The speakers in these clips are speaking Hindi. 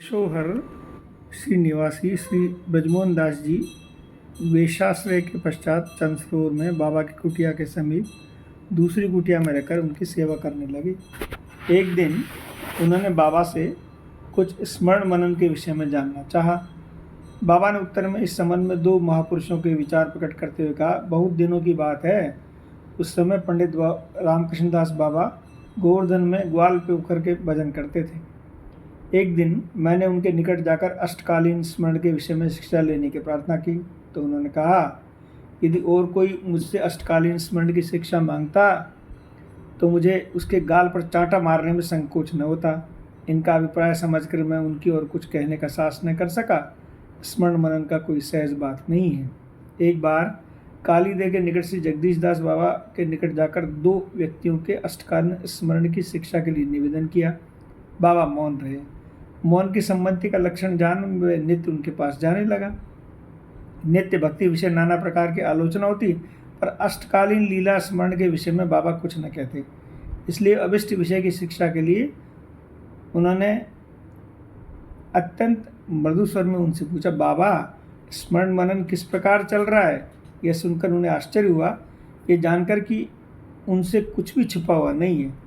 शोहर श्री निवासी श्री ब्रजमोहन दास जी वेशाश्रय के पश्चात चंद्रसरोवर में बाबा की कुटिया के समीप दूसरी कुटिया में रहकर उनकी सेवा करने लगे। एक दिन उन्होंने बाबा से कुछ स्मरण मनन के विषय में जानना चाहा। बाबा ने उत्तर में इस संबंध में दो महापुरुषों के विचार प्रकट करते हुए कहा, बहुत दिनों की बात है, उस समय पंडित रामकृष्ण दास बाबा गोवर्धन में ग्वाल पे उखर के भजन करते थे। एक दिन मैंने उनके निकट जाकर अष्टकालीन स्मरण के विषय में शिक्षा लेने की प्रार्थना की तो उन्होंने कहा, यदि और कोई मुझसे अष्टकालीन स्मरण की शिक्षा मांगता तो मुझे उसके गाल पर चांटा मारने में संकोच न होता। इनका अभिप्राय समझकर मैं उनकी ओर कुछ कहने का साहस न कर सका। स्मरण मनन का कोई सहज बात नहीं है। एक बार कालीदेव के निकट से जगदीश दास बाबा के निकट जाकर दो व्यक्तियों के अष्टकालीन स्मरण की शिक्षा के लिए निवेदन किया। बाबा मौन रहे। मौन की सम्मति का लक्षण जान वे नित्य उनके पास जाने लगा। नित्य भक्ति विषय नाना प्रकार की आलोचना होती, पर अष्टकालीन लीला स्मरण के विषय में बाबा कुछ न कहते। इसलिए अभिष्ट विषय की शिक्षा के लिए उन्होंने अत्यंत मृदु स्वर में उनसे पूछा, बाबा स्मरण मनन किस प्रकार चल रहा है? यह सुनकर उन्हें आश्चर्य हुआ, ये जानकर कि उनसे कुछ भी छुपा हुआ नहीं है।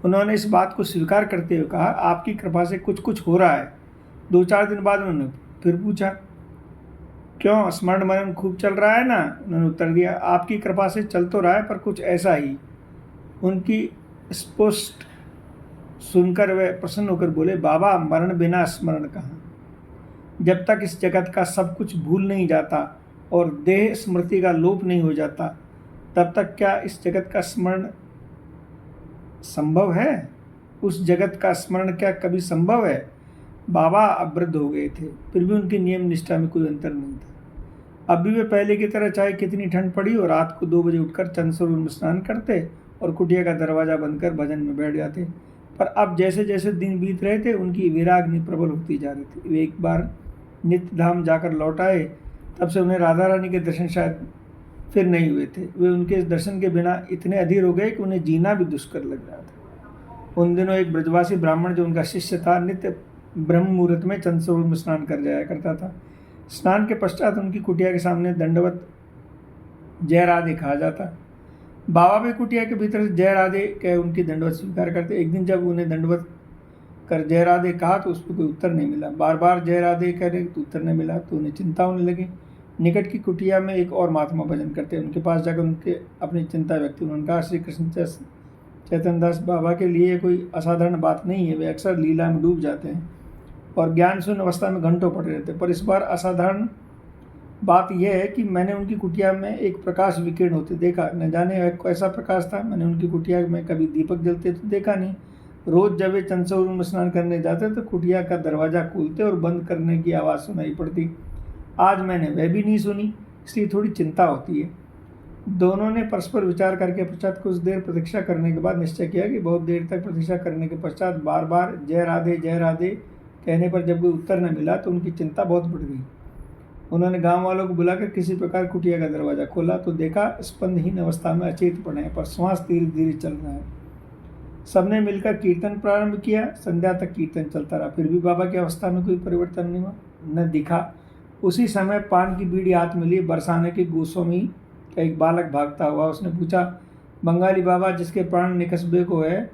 उन्होंने इस बात को स्वीकार करते हुए कहा, आपकी कृपा से कुछ कुछ हो रहा है। 2-4 दिन बाद उन्होंने फिर पूछा, क्यों स्मरण मनन खूब चल रहा है ना? उन्होंने उत्तर दिया, आपकी कृपा से चल तो रहा है, पर कुछ ऐसा ही। उनकी स्पष्ट सुनकर वे प्रसन्न होकर बोले, बाबा मरण बिना स्मरण कहाँ? जब तक इस जगत का सब कुछ भूल नहीं जाता और देह स्मृति का लोप नहीं हो जाता, तब तक क्या इस जगत का स्मरण संभव है? उस जगत का स्मरण क्या कभी संभव है? बाबा अब वृद्ध हो गए थे, फिर भी उनकी नियम निष्ठा में कोई अंतर नहीं था। अब भी वे पहले की तरह चाहे कितनी ठंड पड़ी और रात को 2 बजे उठकर चंद्रसरोवर में स्नान करते और कुटिया का दरवाजा बंद कर भजन में बैठ जाते। पर अब जैसे जैसे दिन बीत रहे थे, उनकी वैराग्नि प्रबल होती जा रही थी। वे एक बार नित्य धाम जाकर लौट आए, तब से उन्हें राधा रानी के दर्शन शायद फिर नहीं हुए थे। वे उनके दर्शन के बिना इतने अधीर हो गए कि उन्हें जीना भी दुष्कर लग रहा था। उन दिनों एक ब्रजवासी ब्राह्मण जो उनका शिष्य था, नित्य ब्रह्म मुहूर्त में चंद्रसरोवर में स्नान कर जाया करता था। स्नान के पश्चात उनकी कुटिया के सामने दंडवत जय राधे कहा जाता। बाबा भी कुटिया के भीतर से जय राधे कह उनकी दंडवत स्वीकार करते। एक दिन जब उन्हें दंडवत कर जय राधे कहा तो उस पर कोई उत्तर नहीं मिला। बार बार जय राधे कह रहे तो उत्तर नहीं मिला, तो उन्हें चिंता होने लगी। निकट की कुटिया में एक और महात्मा भजन करते। उनके पास जाकर उनके अपनी चिंता व्यक्त उन्होंने कहा, श्री कृष्ण चैतन्य दास बाबा के लिए कोई असाधारण बात नहीं है। वे अक्सर लीला में डूब जाते हैं और ज्ञान शून्य अवस्था में घंटों पड़े रहते हैं, पर इस बार असाधारण बात यह है कि मैंने उनकी कुटिया में एक प्रकाश विकीर्ण होते देखा। न जाने कैसा प्रकाश था। मैंने उनकी कुटिया में कभी दीपक जलते तो देखा नहीं। रोज जब वे चंद्रसरोवर में स्नान करने जाते तो कुटिया का दरवाजा खोलते और बंद करने की आवाज़ सुनाई पड़ती। आज मैंने वह भी नहीं सुनी, इसलिए थोड़ी चिंता होती है। दोनों ने परस्पर विचार करके पश्चात कुछ देर प्रतीक्षा करने के बाद निश्चय किया कि बहुत देर तक प्रतीक्षा करने के पश्चात बार बार जय राधे कहने पर जब कोई उत्तर न मिला तो उनकी चिंता बहुत बढ़ गई। उन्होंने गांव वालों को बुलाकर किसी प्रकार कुटिया का दरवाजा खोला तो देखा स्पंदहीन अवस्था में अचेत पड़े हैं, पर श्वास धीरे धीरे चल रहा है। सबने मिलकर कीर्तन प्रारंभ किया। संध्या तक कीर्तन चलता रहा, फिर भी बाबा की अवस्था में कोई परिवर्तन नहीं हुआ, न दिखा। उसी समय पान की बीड़ी हाथ में लिए बरसाने के गोस्वामी का एक बालक भागता हुआ उसने पूछा, बंगाली बाबा जिसके प्राण निकसबे को है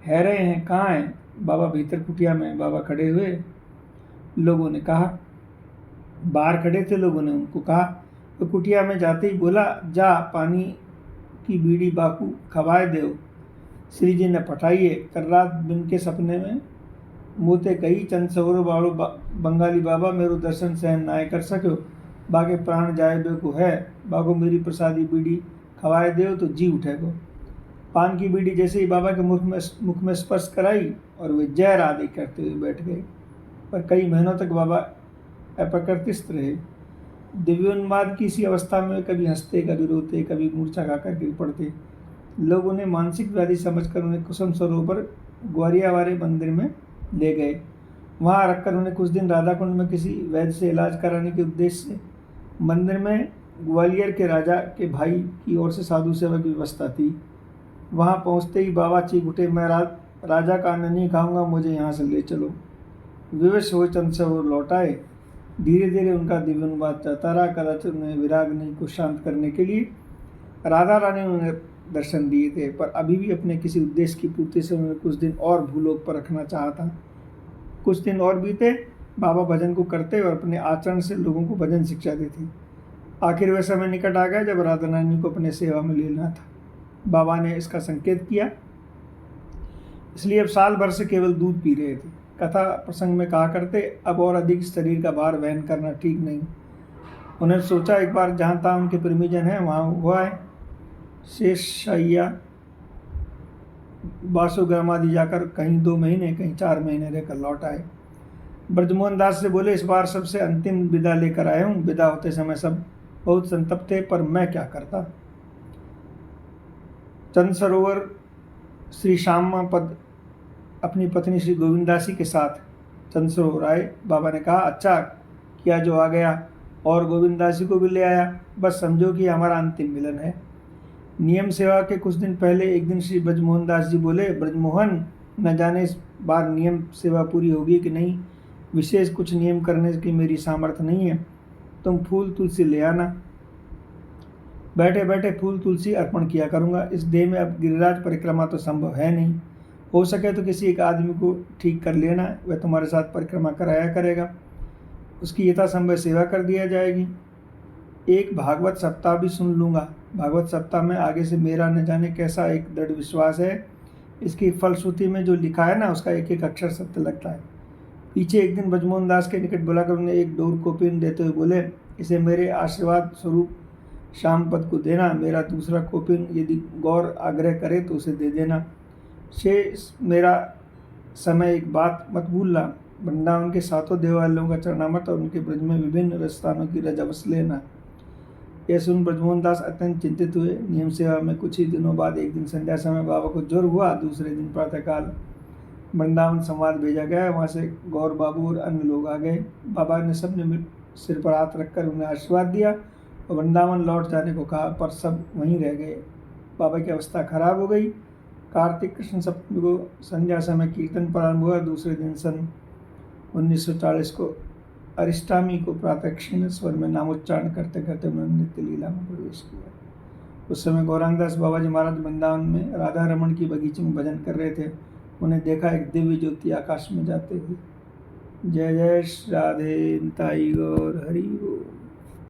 रहे हैं, कहाँ हैं? बाबा भीतर कुटिया में। बाबा खड़े हुए। लोगों ने कहा, बाहर खड़े थे। लोगों ने उनको कहा। तो कुटिया में जाते ही बोला, जा पानी की बीड़ी बाकू खवाए देव। श्री जी ने पठाइए। कल रात बिन के सपने में मोते कही, चंद्रसरोवर बाड़ो बंगाली बाबा मेरो दर्शन सहन नाय कर सको, बाके प्राण जाए बे को है, बाको मेरी प्रसादी बीड़ी खवाए देव तो जी उठेगो। पान की बीड़ी जैसे ही बाबा के मुख में स्पर्श कराई और वे जय राधे करते हुए बैठ गए। पर कई महीनों तक बाबा अप्रकृतिस्थ रहे। दिव्योन्माद की इसी अवस्था में कभी हंसते, कभी रोते, कभी मूर्छा खाकर गिर पड़ते। लोग उन्हें मानसिक व्याधि समझकर उन्हें कुसुम सरोवर ग्वारिया वाले मंदिर में ले गए। वहाँ रखकर उन्हें कुछ दिन राधाकुंड में किसी वैद्य से इलाज कराने के उद्देश्य से मंदिर में ग्वालियर के राजा के भाई की ओर से साधु सेवा की व्यवस्था थी। वहाँ पहुँचते ही बाबा चीख उठे, मैं राजा का अन्न नहीं खाऊंगा, मुझे यहाँ से ले चलो। विवश हुए चंद्रशेखर लौट आए। धीरे धीरे उनका दिव्यानुवाद चलता रहा। कदाचित उन्हें विरागनी को शांत करने के लिए राधा रानी ने उन्हें दर्शन दिए थे, पर अभी भी अपने किसी उद्देश्य की पूर्ति से उन्हें कुछ दिन और भूलोक पर रखना चाहा था। कुछ दिन और बीते। बाबा भजन को करते और अपने आचरण से लोगों को भजन शिक्षा देते। आखिर वह समय निकट आ गया जब राधा रानी को अपने सेवा में लेना था। बाबा ने इसका संकेत किया, इसलिए अब साल भर से केवल दूध पी रहे थे। कथा प्रसंग में कहा करते, अब और अधिक शरीर का भार वहन करना ठीक नहीं। उन्हें सोचा एक बार जहाँ तहाँ उनके प्रेमीजन हैं वहाँ हुआ है। शेषैया बासुग्रामादि जाकर कहीं 2 महीने कहीं 4 महीने रहकर लौट आए। ब्रजमोहन दास से बोले, इस बार सबसे अंतिम विदा लेकर आए हूँ। विदा होते समय सब बहुत संतप्त थे, पर मैं क्या करता। चंद सरोवर श्री श्यामा पद अपनी पत्नी श्री गोविंदासी के साथ चंद सरोवर आए। बाबा ने कहा, अच्छा किया जो आ गया और गोविंदासी को भी ले आया। बस समझो कि हमारा अंतिम मिलन है। नियम सेवा के कुछ दिन पहले एक दिन श्री ब्रजमोहन दास जी बोले, ब्रजमोहन, न जाने इस बार नियम सेवा पूरी होगी कि नहीं। विशेष कुछ नियम करने की मेरी सामर्थ्य नहीं है। तुम फूल तुलसी ले आना। बैठे बैठे फूल तुलसी अर्पण किया करूँगा। इस देह में अब गिरिराज परिक्रमा तो संभव है नहीं। हो सके तो किसी एक आदमी को ठीक कर लेना, वह तुम्हारे साथ परिक्रमा कराया करेगा। उसकी यथासंभव सेवा कर दिया जाएगी। एक भागवत सप्ताह भी सुन लूँगा। भागवत सप्ताह में आगे से मेरा न जाने कैसा एक दृढ़ विश्वास है। इसकी फलश्रुति में जो लिखा है ना, उसका एक एक अक्षर सत्य लगता है। पीछे एक दिन ब्रजमोहन दास के निकट बुलाकर उन्हें एक डोर कोपिन देते हुए बोले, इसे मेरे आशीर्वाद स्वरूप श्याम पद को देना। मेरा दूसरा कोपिन यदि गौर आग्रह करे तो उसे दे देना। शेष मेरा समय एक बात मत भूलना, वृंदावन के 7 देवालयों का चरणामृत और उनके ब्रज में विभिन्न स्थानों की रज अवश्य लेना। यह सुन ब्रजमोहन दास अत्यंत चिंतित हुए। नियम सेवा में कुछ ही दिनों बाद एक दिन संध्या समय बाबा को ज्वर हुआ। दूसरे दिन प्रातःकाल वृंदावन संवाद भेजा गया। वहाँ से गौर बाबू और अन्य लोग आ गए। बाबा ने सबने सिर पर हाथ रखकर उन्हें आशीर्वाद दिया और वृंदावन लौट जाने को कहा, पर सब वहीं रह गए। बाबा की अवस्था खराब हो गई। कार्तिक कृष्ण सप्तमी को संध्या समय कीर्तन प्रारंभ हुआ। दूसरे दिन सन 1940 को अरिष्टामी को प्रातः क्षीण स्वर में नामोच्चारण करते करते उन्होंने नित्य लीला में प्रवेश किया। उस समय गौरांगदास बाबा जी महाराज वृंदावन में राधा रमन की बगीचे में भजन कर रहे थे। उन्हें देखा एक दिव्य ज्योति आकाश में जाते हुए। जय जय राधे ताई गौर हरि।